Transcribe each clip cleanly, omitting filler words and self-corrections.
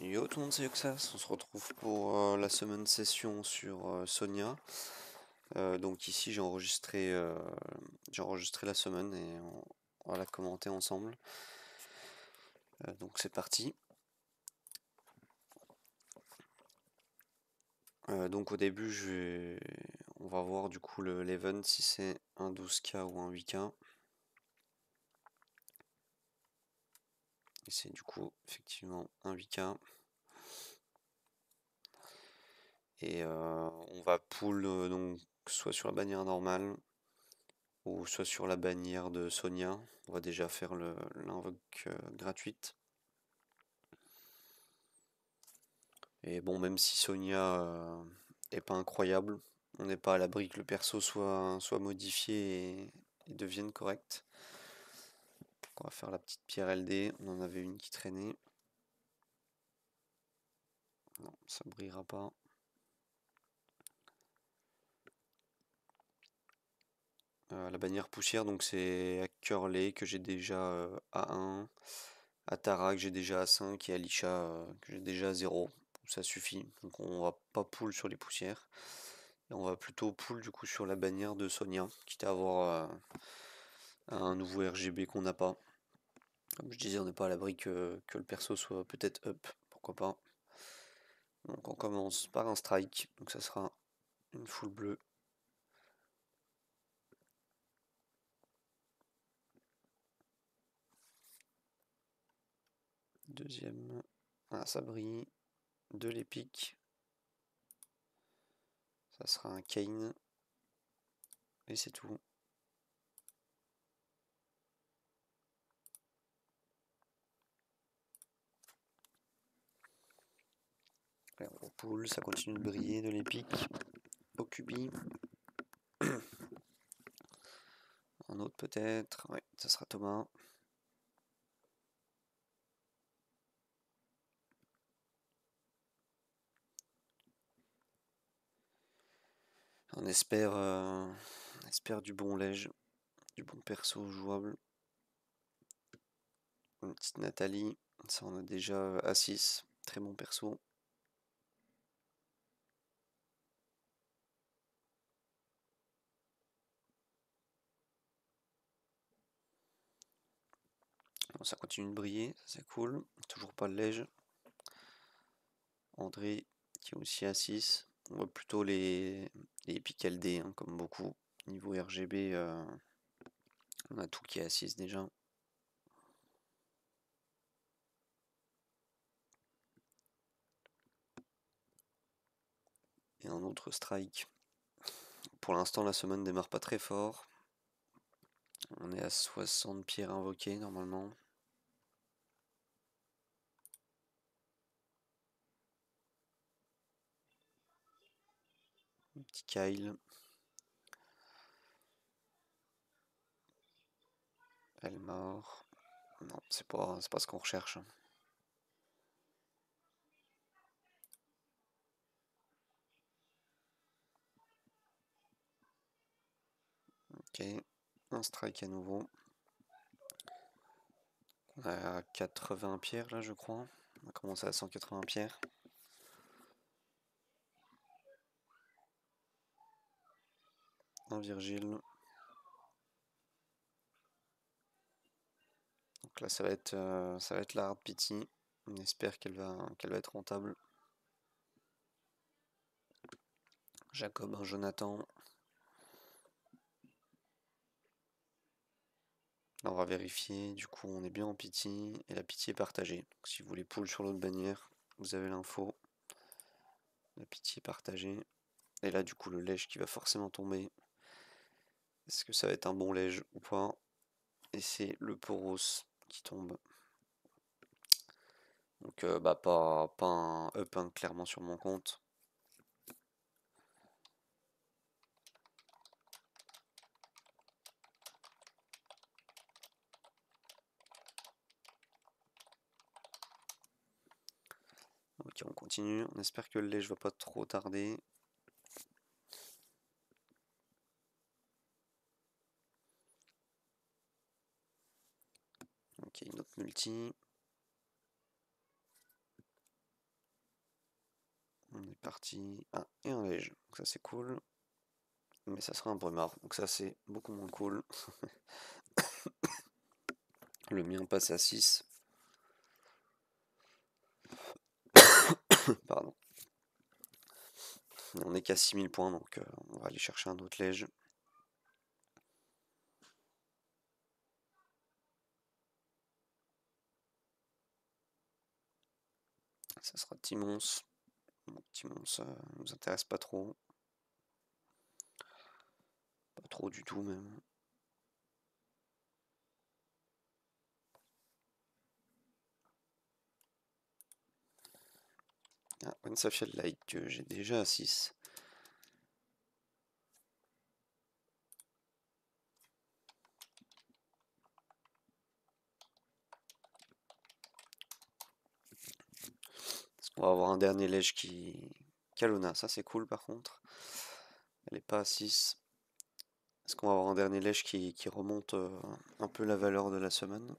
Yo tout le monde, c'est Yoxas, on se retrouve pour la semaine session sur Sonia. Donc ici j'ai enregistré la semaine et on va la commenter ensemble. Donc c'est parti. Donc au début on va voir du coup l'event si c'est un 12K ou un 8K. Et c'est du coup effectivement un 8K. Et on va pull donc soit sur la bannière normale ou soit sur la bannière de Sonia. On va déjà faire l'invoque gratuite. Et bon, même si Sonia est pas incroyable, on n'est pas à l'abri que le perso soit modifié et devienne correct. Donc on va faire la petite pierre LD. On en avait une qui traînait. Non, ça brillera pas. La bannière poussière, donc c'est à Curly que j'ai déjà à 1, à Tara que j'ai déjà à 5 et à Lisha que j'ai déjà à 0. Ça suffit. Donc on va pas pull sur les poussières. Et on va plutôt pull du coup sur la bannière de Sonia, quitte à avoir un nouveau RGB qu'on n'a pas. Comme je disais, on n'est pas à l'abri que le perso soit peut-être up, pourquoi pas. Donc on commence par un strike, donc ça sera une full bleue. Deuxième, ah, ça brille. De l'épique, ça sera un Kane. Et c'est tout. Allez, on pull, ça continue de briller, de l'épique. Okubi. Un autre peut-être, ouais, ça sera Thomas. On espère du bon lège, du bon perso jouable. Une petite Nathalie, ça on a déjà à 6, très bon perso. Bon, ça continue de briller, c'est cool. Toujours pas le lège. André qui est aussi à 6. On voit plutôt les Epic LD hein, comme beaucoup. Niveau RGB, on a tout qui est à 6 déjà. Et un autre strike. Pour l'instant, la semaine démarre pas très fort. On est à 60 pierres invoquées normalement. Un petit Kyle. Elmore. Non, c'est pas ce qu'on recherche. Ok, un strike à nouveau. On a 80 pierres là, je crois. On va commencer à 180 pierres. Un Virgile. Donc là, ça va être la hard pity. On espère qu'elle va être rentable. Jacob, un Jonathan. Là, on va vérifier. Du coup, on est bien en pity et la pity est partagée. Donc, si vous voulez pull sur l'autre bannière, vous avez l'info. La pity est partagée. Et là, du coup, le lège qui va forcément tomber. Est-ce que ça va être un bon lège ou pas? Et c'est le Poros qui tombe. Donc, bah, pas un up hein, clairement sur mon compte. Ok, on continue. On espère que le lège va pas trop tarder. Ok, une autre multi. parti. Ah, et un léger, donc ça c'est cool. Mais ça sera un Brumard, donc ça c'est beaucoup moins cool. Le mien passe à 6. Pardon. On n'est qu'à 6000 points, donc on va aller chercher un autre léger. Ça sera Timons. Donc, Timons, ça nous intéresse pas trop. Pas trop du tout même. Ah, Wensafield Light que j'ai déjà à 6. On va avoir un dernier lège qui... Kalona, ça c'est cool par contre. Elle est pas à 6. Est-ce qu'on va avoir un dernier lège qui remonte un peu la valeur de la semaine?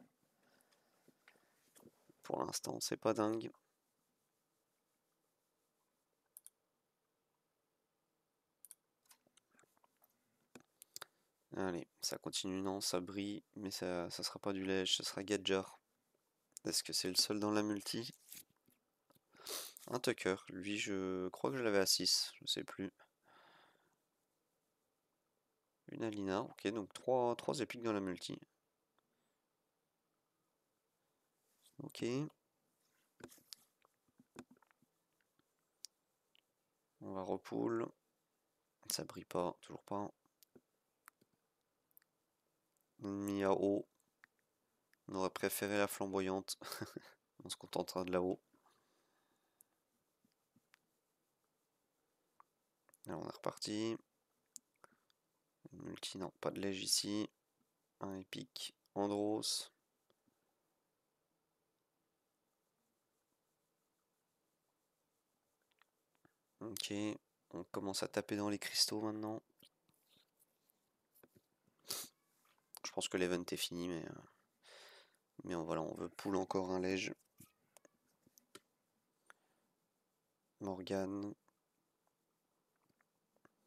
Pour l'instant, c'est pas dingue. Allez, ça continue, non, ça brille, mais ça sera pas du lège, ça sera Gadjar. Est-ce que c'est le seul dans la multi? Un Tucker, lui je crois que je l'avais à 6, je sais plus. Une Alina, ok, donc 3 épiques dans la multi. Ok. On va repool. Ça brille pas, toujours pas. Miao. On aurait préféré la flamboyante. On se contentera de là-haut. Alors on est reparti. Multi, non, pas de lège ici. Un épique. Andros. Ok, on commence à taper dans les cristaux maintenant. Je pense que l'event est fini, mais voilà, on veut pull encore un lège. Morgane.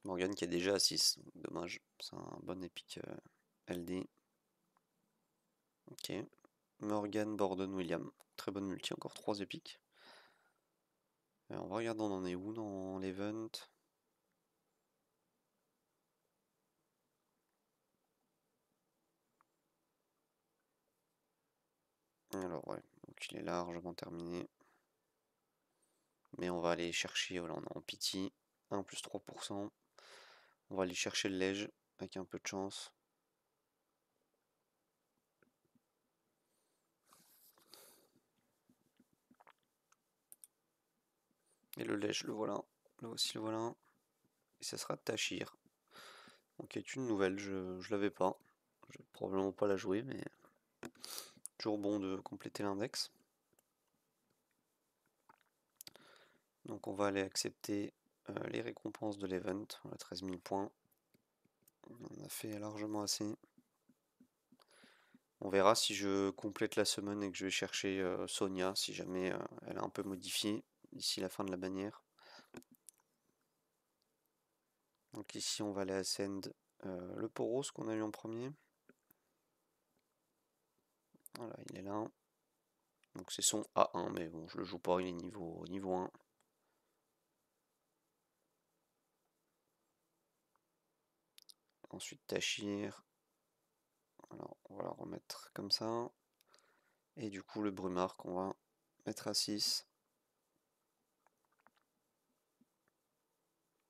Morgane qui est déjà à 6, dommage. C'est un bon épique LD. Ok. Morgane, Borden, William. Très bonne multi, encore 3 épiques. On va regarder on en est où dans l'event. Alors ouais, donc il est largement terminé. Mais on va aller chercher, voilà, on est en pity, 1 plus 3%. On va aller chercher le lège avec un peu de chance. Et le lège, le voilà. Là aussi le voilà. Et ça sera Tachir. Donc est une nouvelle, je l'avais pas. Je vais probablement pas la jouer, mais toujours bon de compléter l'index. Donc on va aller accepter les récompenses de l'event. On a 13 000 points. On a fait largement assez. On verra si je complète la semaine et que je vais chercher Sonia, si jamais elle a un peu modifié d'ici la fin de la bannière. Donc ici on va aller ascend le Poros qu'on a eu en premier. Voilà, il est là. Donc c'est son A1, mais bon, je le joue pas, il est niveau 1. Ensuite Tachir. Alors on va la remettre comme ça. Et du coup le Brumard qu'on va mettre à 6.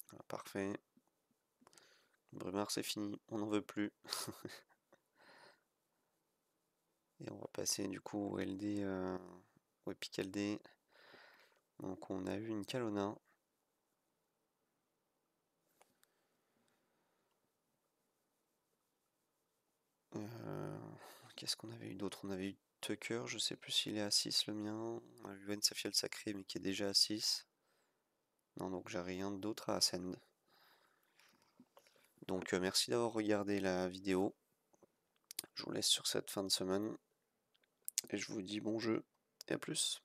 Voilà, parfait. Brumard c'est fini, on n'en veut plus. Et on va passer du coup au LD, au Epic LD. Donc on a eu une Kalona. Qu'est-ce qu'on avait eu d'autre? On avait eu Tucker, je sais plus s'il est à 6 le mien. On a eu Wensafield Sacré mais qui est déjà à 6. Non, donc j'ai rien d'autre à ascend. Donc merci d'avoir regardé la vidéo. Je vous laisse sur cette fin de semaine. Et je vous dis bon jeu et à plus.